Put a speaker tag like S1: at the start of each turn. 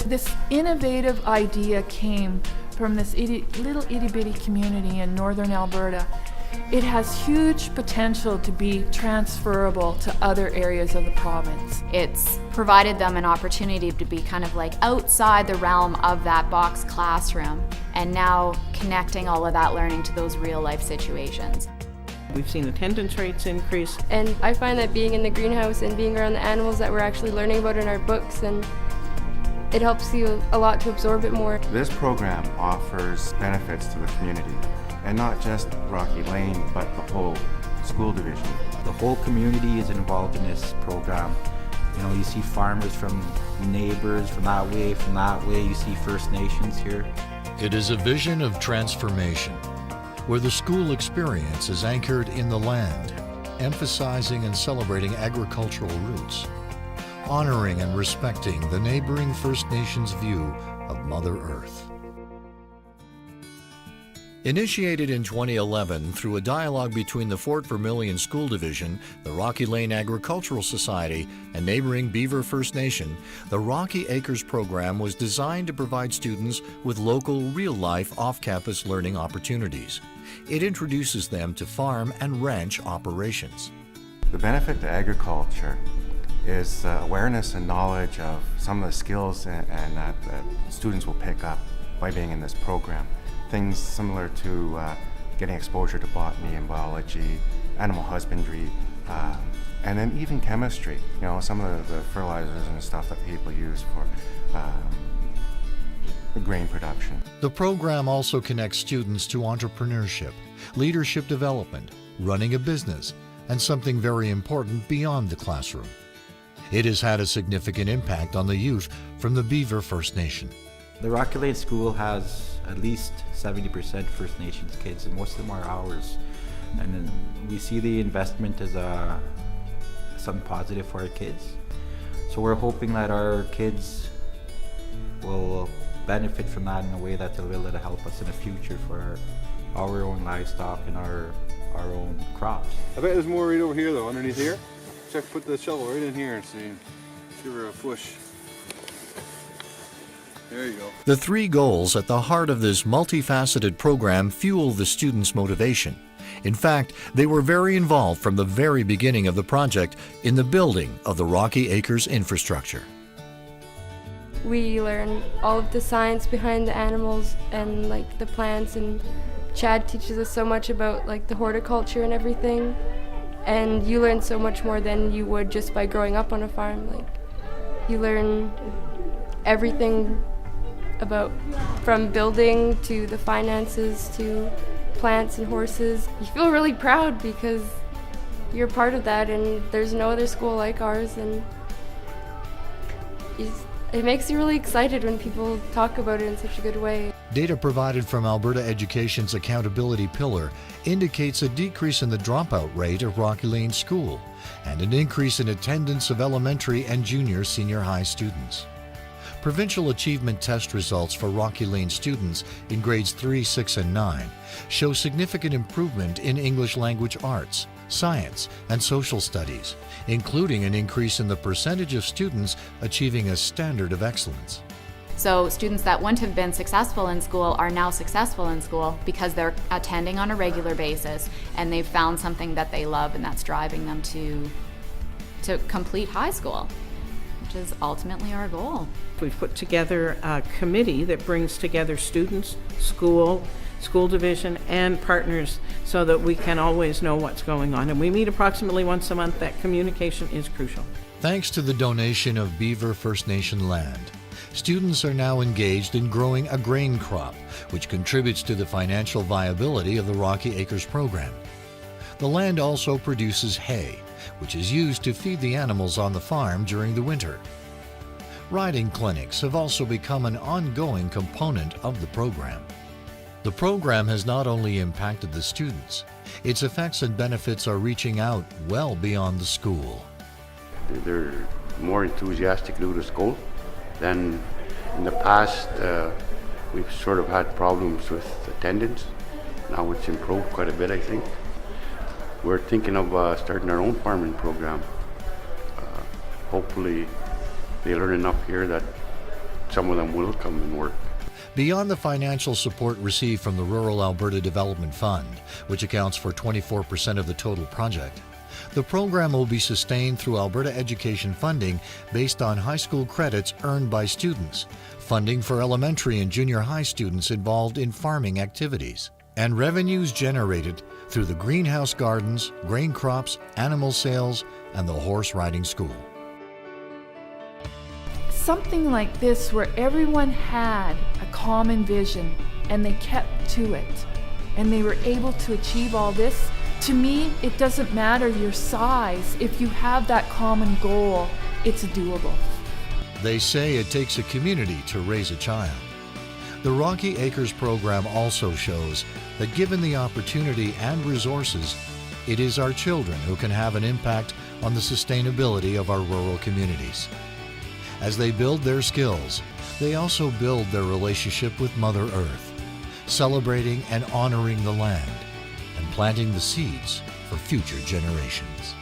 S1: This innovative idea came from this little itty-bitty community in northern Alberta. It has huge potential to be transferable to other areas of the province.
S2: It's provided them an opportunity to be kind of like outside the realm of that box classroom, and now connecting all of that learning to those real life situations.
S3: We've seen attendance rates increase.
S4: And I find that being in the greenhouse and being around the animals that we're actually learning about in our books, and it helps you a lot to absorb it more.
S5: This program offers benefits to the community, and not just Rocky Lane, but the whole school division.
S6: The whole community is involved in this program. You know, you see farmers from neighbors from that way, you see First Nations here.
S7: It is a vision of transformation, where the school experience is anchored in the land, emphasizing and celebrating agricultural roots, honoring and respecting the neighboring First Nations view of Mother Earth. Initiated in 2011 through a dialogue between the Fort Vermilion School Division, the Rocky Lane Agricultural Society, and neighboring Beaver First Nation, the Rocky Acres program was designed to provide students with local, real-life, off-campus learning opportunities. It introduces them to farm and ranch operations.
S5: The benefit to agriculture is awareness and knowledge of some of the skills and that students will pick up by being in this program. Things similar to getting exposure to botany and biology, animal husbandry, and then even chemistry. You know, some of the fertilizers and stuff that people use for the grain production.
S7: The program also connects students to entrepreneurship, leadership development, running a business, and something very important beyond the classroom. It has had a significant impact on the youth from the Beaver First Nation.
S6: The Rocky Lane School has at least 70% First Nations kids, and most of them are ours. And then we see the investment as something positive for our kids. So we're hoping that our kids will benefit from that in a way that they'll be able to help us in the future for our own livestock and our own crops.
S8: I bet there's more right over here though, underneath here. Check, put the shovel right in here and see. Give her a push. There you go.
S7: The three goals at the heart of this multifaceted program fuel the students' motivation. In fact, they were very involved from the very beginning of the project in the building of the Rocky Acres infrastructure.
S4: We learn all of the science behind the animals and like the plants, and Chad teaches us so much about like the horticulture and everything. And you learn so much more than you would just by growing up on a farm. Like, you learn everything about, from building to the finances to plants and horses. You feel really proud because you're part of that, and there's no other school like ours, and it makes you really excited when people talk about it in such a good way.
S7: Data provided from Alberta Education's accountability pillar indicates a decrease in the dropout rate of Rocky Lane School and an increase in attendance of elementary and senior high students. Provincial Achievement Test results for Rocky Lane students in grades 3, 6, and 9 show significant improvement in English language arts, science, and social studies, including an increase in the percentage of students achieving a standard of excellence.
S2: So students that wouldn't have been successful in school are now successful in school because they're attending on a regular basis and they've found something that they love, and that's driving them to complete high school, which is ultimately our goal.
S3: We've put together a committee that brings together students, school division, and partners so that we can always know what's going on. And we meet approximately once a month. That communication is crucial.
S7: Thanks to the donation of Beaver First Nation land, students are now engaged in growing a grain crop, which contributes to the financial viability of the Rocky Acres program. The land also produces hay, which is used to feed the animals on the farm during the winter. Riding clinics have also become an ongoing component of the program. The program has not only impacted the students, its effects and benefits are reaching out well beyond the school.
S9: They're more enthusiastic to go to school than in the past. We've sort of had problems with attendance. Now it's improved quite a bit, I think. We're thinking of starting our own farming program. Hopefully they learn enough here that some of them will come and work.
S7: Beyond the financial support received from the Rural Alberta Development Fund, which accounts for 24% of the total project, the program will be sustained through Alberta education funding based on high school credits earned by students, funding for elementary and junior high students involved in farming activities, and revenues generated through the greenhouse gardens, grain crops, animal sales, and the horse riding school.
S1: Something like this where everyone had a common vision and they kept to it and they were able to achieve all this. To me, it doesn't matter your size. If you have that common goal, it's doable.
S7: They say it takes a community to raise a child. The Rocky Acres program also shows that given the opportunity and resources, it is our children who can have an impact on the sustainability of our rural communities. As they build their skills, they also build their relationship with Mother Earth, celebrating and honoring the land and planting the seeds for future generations.